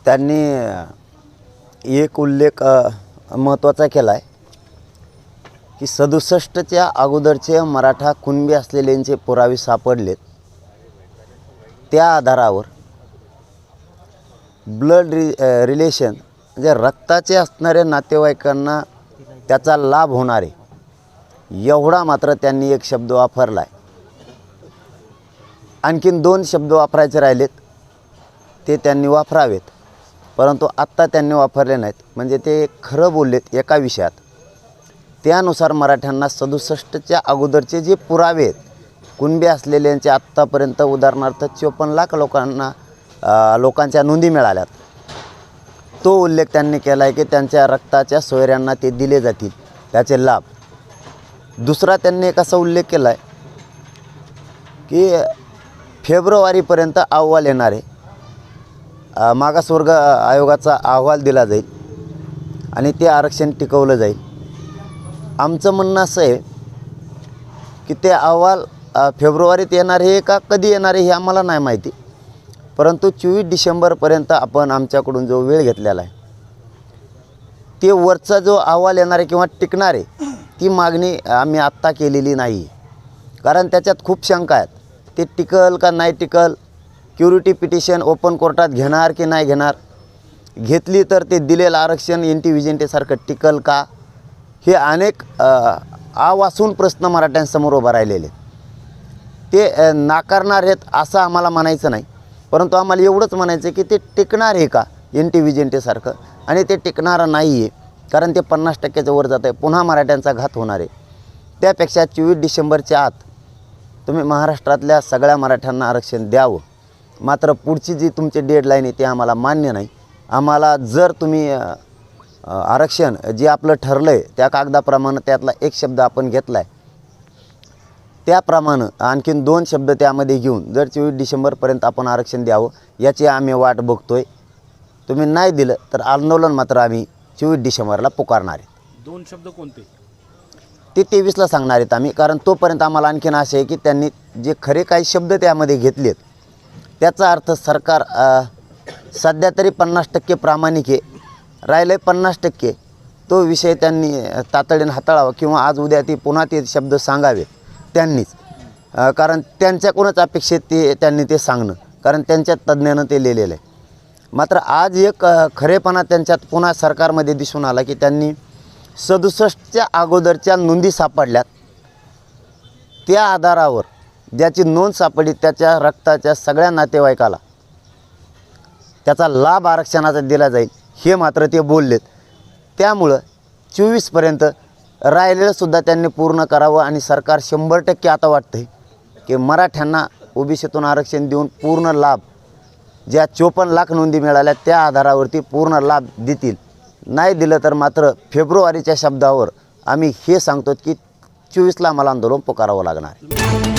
त्यांनी एक उल्लेख महत्त्वाचा केला आहे की 67च्या अगोदरचे मराठा कुणबी असलेल्यांचे पुरावे सापडलेत. त्या आधारावर ब्लड रिलेशन म्हणजे रक्ताचे असणाऱ्या नातेवाईकांना त्याचा लाभ होणार आहे एवढा मात्र त्यांनी एक शब्द वापरला आहे. आणखीन 2 शब्द वापरायचे राहिलेत ते त्यांनी वापरावेत, परंतु आत्ता त्यांनी वापरले नाहीत. म्हणजे ते खरं बोललेत एका विषयात. त्यानुसार मराठ्यांना 67च्या अगोदरचे जे पुरावे आहेत कुणबी असलेल्यांचे आत्तापर्यंत उदाहरणार्थ 54 लाख लोकांच्या नोंदी मिळाल्यात. तो उल्लेख त्यांनी केला आहे की त्यांच्या रक्ताच्या सोयऱ्यांना ते दिले जातील त्याचे लाभ. दुसरा त्यांनी एक असा उल्लेख केला आहे की फेब्रुवारीपर्यंत अहवाल येणार आहे. मागासवर्ग आयोगाचा अहवाल दिला जाईल आणि ते आरक्षण टिकवलं जाईल. आमचं म्हणणं असं आहे की ते अहवाल फेब्रुवारीत येणार आहे का कधी येणार आहे हे आम्हाला नाही माहिती, परंतु 24 डिसेंबरपर्यंत आपण आमच्याकडून जो वेळ घेतलेला आहे ते वरचा जो अहवाल येणार आहे किंवा टिकणार आहे ती मागणी आम्ही आत्ता केलेली नाही. कारण त्याच्यात खूप शंका आहेत. ते टिकल का नाही टिकल, क्युरिटी पिटिशन ओपन कोर्टात घेणार की नाही घेणार, घेतली तर ते दिलेलं आरक्षण एनटी विजेंटेसारखं टिकल का, हे अनेक आवासून प्रश्न मराठ्यांसमोर उभा राहिलेले. ते नाकारणार आहेत असं आम्हाला म्हणायचं नाही, परंतु आम्हाला एवढंच म्हणायचं की ते टिकणार आहे का एनटी विजेंटेसारखं. आणि ते टिकणारं नाही आहे, कारण ते 50%च्या वर जात आहे. पुन्हा मराठ्यांचा घात होणार आहे. त्यापेक्षा 24 डिसेंबरच्या आत तुम्ही महाराष्ट्रातल्या सगळ्या मराठ्यांना आरक्षण द्यावं. मात्र पुढची जी तुमची डेडलाईन आहे ती आम्हाला मान्य नाही. आम्हाला जर तुम्ही आरक्षण जे आपलं ठरलं आहे त्या कागदाप्रमाणे त्यातला एक शब्द आपण घेतला आहे त्याप्रमाणे आणखीन 2 शब्द त्यामध्ये घेऊन जर 24 डिसेंबरपर्यंत आपण आरक्षण द्यावं याची आम्ही वाट बघतोय. तुम्ही नाही दिलं तर आंदोलन मात्र आम्ही 24 डिसेंबरला पुकारणार आहे. 2 शब्द कोणते ते 23ला सांगणार आहेत आम्ही. कारण तोपर्यंत आम्हाला आणखीन असं आहे की त्यांनी जे खरे काही शब्द त्यामध्ये घेतलेत त्याचा अर्थ सरकार सध्या तरी 50% प्रामाणिक आहे, राहिलं 50%. तो विषय त्यांनी तातडीने हाताळावा किंवा आज उद्या ती पुन्हा ते शब्द सांगावे त्यांनीच. कारण त्यांच्याकडूनच अपेक्षित त्यांनी ते सांगणं, कारण त्यांच्या तज्ज्ञानं ते लिहिलेलं आहे. मात्र आज एक खरेपणा त्यांच्यात पुन्हा सरकारमध्ये दिसून आला की त्यांनी 67च्या अगोदरच्या नोंदी सापडल्यात. त्या आधारावर ज्याची नोंद सापडली त्याच्या रक्ताच्या सगळ्या नातेवाईकाला त्याचा लाभ आरक्षणाचा दिला जाईल हे मात्र ते बोललेत. त्यामुळं 24पर्यंत राहिलेलंसुद्धा त्यांनी पूर्ण करावं. आणि सरकार 100% आता वाटतं आहे की मराठ्यांना ओबीसीतून आरक्षण देऊन पूर्ण लाभ ज्या 54 लाख नोंदी मिळाल्या त्या आधारावरती पूर्ण लाभ देतील. नाही दिलं तर मात्र फेब्रुवारीच्या शब्दावर आम्ही हे सांगतो की 24ला आम्हाला आंदोलन पुकारावं लागणार.